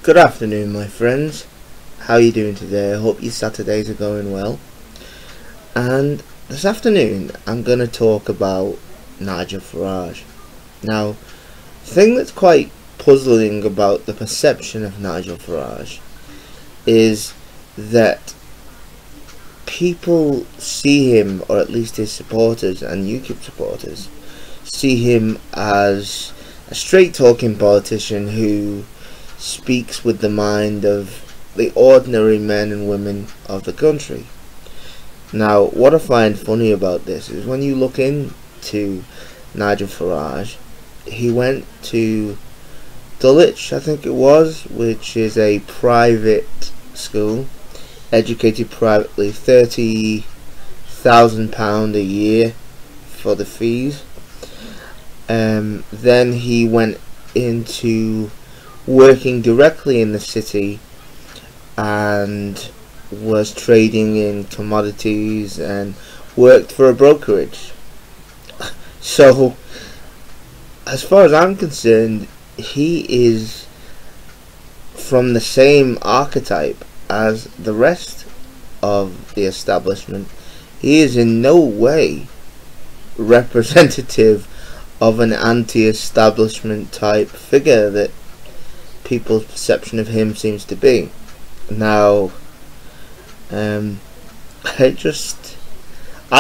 Good afternoon, my friends. How are you doing today? I hope your Saturdays are going well. And this afternoon, I'm going to talk about Nigel Farage. Now, the thing that's quite puzzling about the perception of Nigel Farage is that people see him, or at least his supporters and UKIP supporters, see him as a straight-talking politician who speaks with the mind of the ordinary men and women of the country. Now, what I find funny about this is when you look into Nigel Farage, he went to Dulwich, I think it was, which is a private school, educated privately, £30,000 a year for the fees. Then he went into working directly in the city and was trading in commodities and worked for a brokerage. So, as far as I'm concerned, he is from the same archetype as the rest of the establishment. He is in no way representative of an anti-establishment type figure that people's perception of him seems to be. Now, I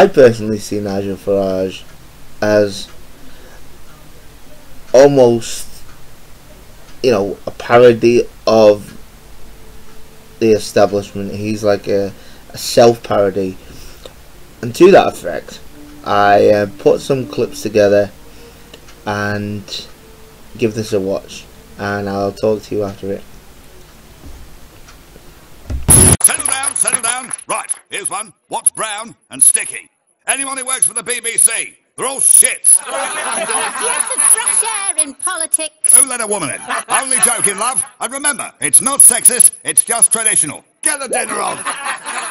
personally see Nigel Farage as almost, a parody of the establishment. He's like a self-parody, and to that effect, I put some clips together and give this a watch, and I'll talk to you after it. Settle down. Right, here's one. What's brown and sticky? Anyone who works for the BBC? They're all shits. Yes, it's fresh air in politics. Who let a woman in? Only joking, love. And remember, it's not sexist, it's just traditional. Get the dinner on.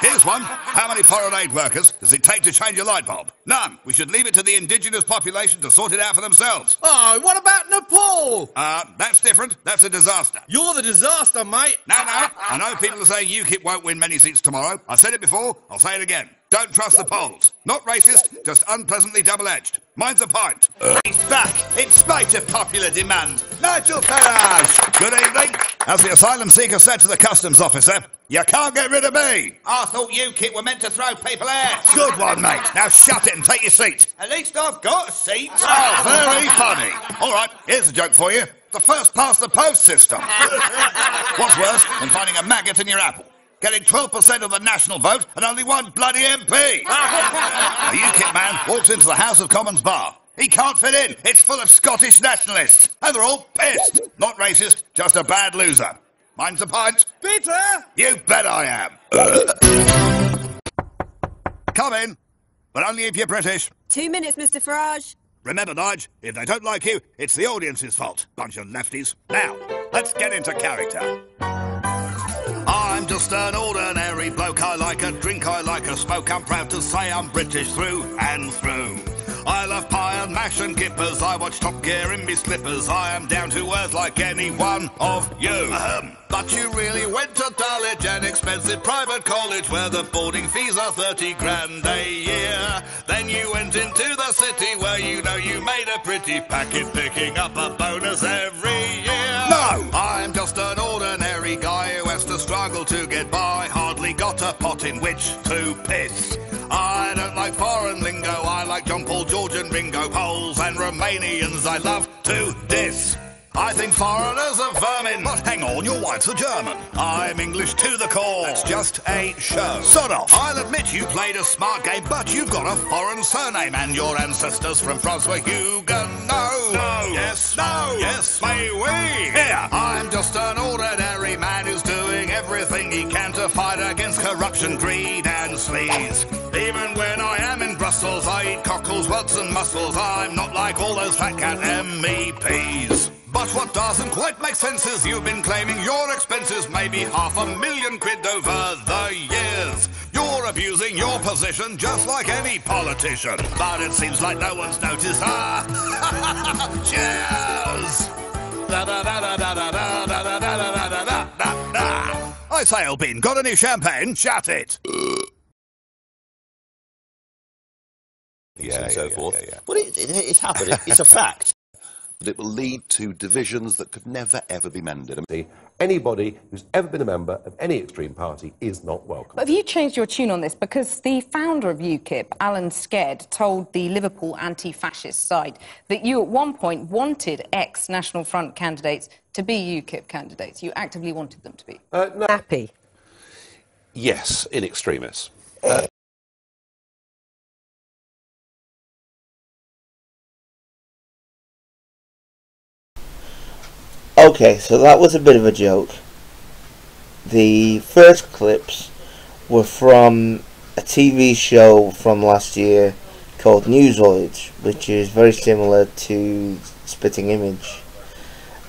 Here's one. How many foreign aid workers does it take to change a light bulb? None. We should leave it to the indigenous population to sort it out for themselves. Oh, what about Nepal? That's different. That's a disaster. You're the disaster, mate. No. I know people are saying UKIP won't win many seats tomorrow. I said it before, I'll say it again. Don't trust the polls. Not racist, just unpleasantly double-edged. Mine's a pint. He's back, in spite of popular demand. Nigel Farage! Good evening. As the asylum seeker said to the customs officer, you can't get rid of me. I thought UKIP were meant to throw people out. Good one, mate. Now shut it and take your seat. At least I've got a seat. Oh, very funny. All right, here's a joke for you. The first past the post system. What's worse than finding a maggot in your apple? Getting 12% of the national vote and only one bloody MP. A UKIP man walks into the House of Commons bar. He can't fit in. It's full of Scottish nationalists. And they're all pissed. Not racist, just a bad loser. Mine's a pint. Peter! You bet I am. Come in, but only if you're British. 2 minutes, Mr. Farage. Remember, Nige, if they don't like you, it's the audience's fault. Bunch of lefties. Now, let's get into character. I'm just an ordinary bloke. I like a drink, I like a smoke. I'm proud to say I'm British through and through. I love pie and mash and kippers. I watch Top Gear in me slippers. I am down to earth like any one of you. But you really went to Dulwich, an expensive private college where the boarding fees are 30 grand a year. Then you went into the city where you made a pretty packet, picking up a bonus every year. No! I'm just an ordinary guy who has to struggle to get by. Hardly got a pot in which to piss. I don't like foreign lingo. I like John Paul, George and Ringo. Poles and Romanians I love to diss. I think foreigners are vermin. But hang on, your wife's a German. I'm English to the core. That's just a show. Sod off. I'll admit you played a smart game, but you've got a foreign surname, and your ancestors from France were Huguenot. No. Yes. No. Yes. May we? Here. I'm just an ordinary man who's doing everything he can to fight against corruption, greed and sleaze. Even when I am in Brussels, I eat cockles, welts and mussels. I'm not like all those fat cat MEPs. But what doesn't quite make sense is you've been claiming your expenses maybe £500,000 over the years. You're abusing your position just like any politician. But it seems like no one's noticed. Cheers! Da da da da da da da da da da da da. my sale bin. Got any champagne? Shut it. And so forth. Well, it's happened. It's a fact. But it will lead to divisions that could never, ever be mended. Anybody who's ever been a member of any extreme party is not welcome. But have you changed your tune on this? Because the founder of UKIP, Alan Sked, told the Liverpool anti-fascist side that you at one point wanted ex-National Front candidates to be UKIP candidates. You actively wanted them to be. No. Happy. Yes, in extremis. Okay, so that was a bit of a joke. The first clips were from a TV show from last year called Newsoids, which is very similar to Spitting Image,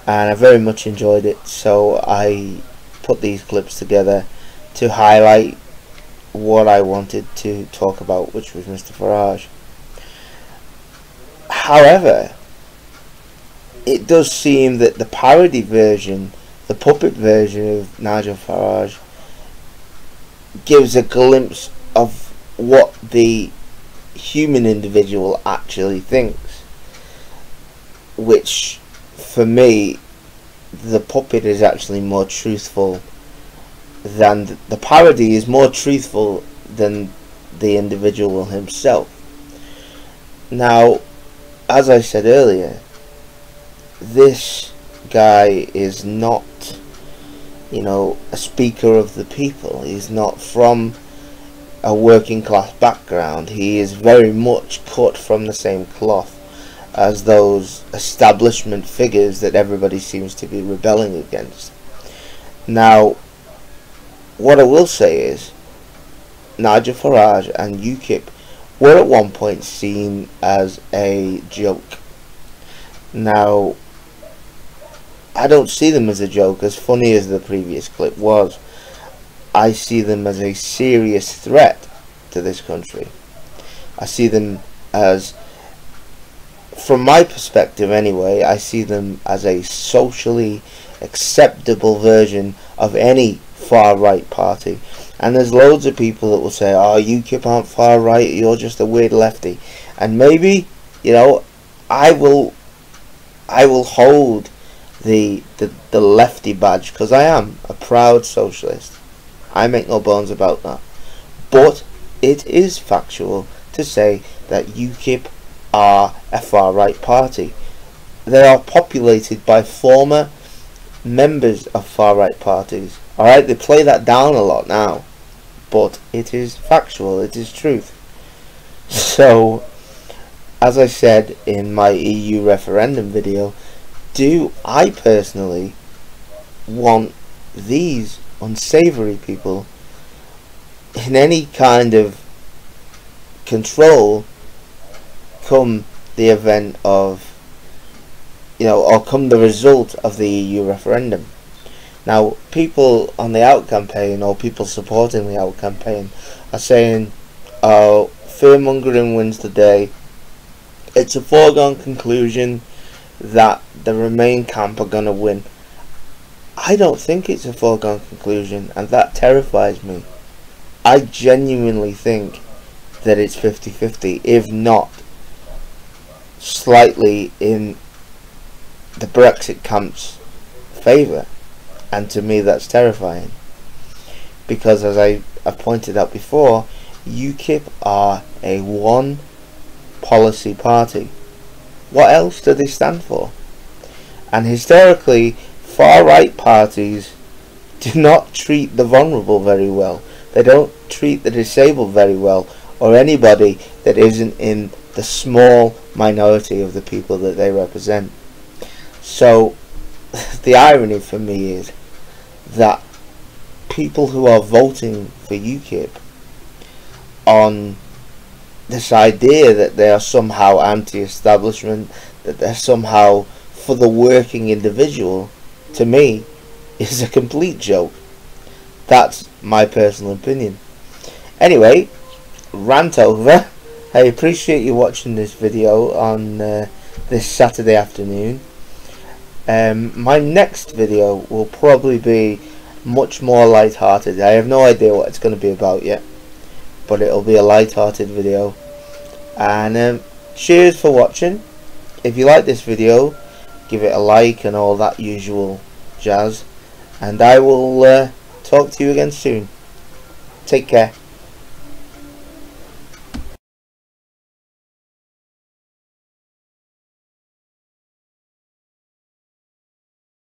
and I very much enjoyed it, so I put these clips together to highlight what I wanted to talk about, which was Mr. Farage. However, it does seem that the parody version, the puppet version of Nigel Farage, gives a glimpse of what the human individual actually thinks, which for me the puppet is actually more truthful than the parody is more truthful than the individual himself. Now, as I said earlier, this guy is not, a speaker of the people. He's not from a working class background. He is very much cut from the same cloth as those establishment figures that everybody seems to be rebelling against. Now, what I will say is, Nigel Farage and UKIP were at one point seen as a joke. Now, I don't see them as a joke, as funny as the previous clip was. I see them as a serious threat to this country. I see them as, from my perspective anyway, I see them as a socially acceptable version of any far-right party. And there's loads of people that will say, oh, UKIP aren't far-right, you're just a weird lefty. And maybe, I will hold the lefty badge, because I am a proud socialist. I make no bones about that. But it is factual to say that UKIP are a far-right party. They are populated by former members of far-right parties. Alright, they play that down a lot now, but it is factual, it is truth. So, as I said in my EU referendum video, do I personally want these unsavoury people in any kind of control come the event of, or come the result of the EU referendum? Now, people on the Out campaign, or people supporting the Out campaign, are saying, oh, fear-mongering wins the day. It's a foregone conclusion that the Remain camp are going to win. I don't think it's a foregone conclusion, and that terrifies me. I genuinely think that it's 50-50, if not slightly in the Brexit camp's favour. And to me that's terrifying, because as I've pointed out before, UKIP are a one policy party. What else do they stand for? And historically, far-right parties do not treat the vulnerable very well. They don't treat the disabled very well, or anybody that isn't in the small minority of the people that they represent. So the irony for me is that people who are voting for UKIP on this idea that they are somehow anti-establishment, that they're somehow for the working individual, to me is a complete joke. That's my personal opinion. Anyway, rant over. I appreciate you watching this video on this Saturday afternoon. My next video will probably be much more light-hearted. I have no idea what it's going to be about yet, but it'll be a light-hearted video. And cheers for watching. If you like this video, give it a like and all that usual jazz, and I will talk to you again soon. Take care.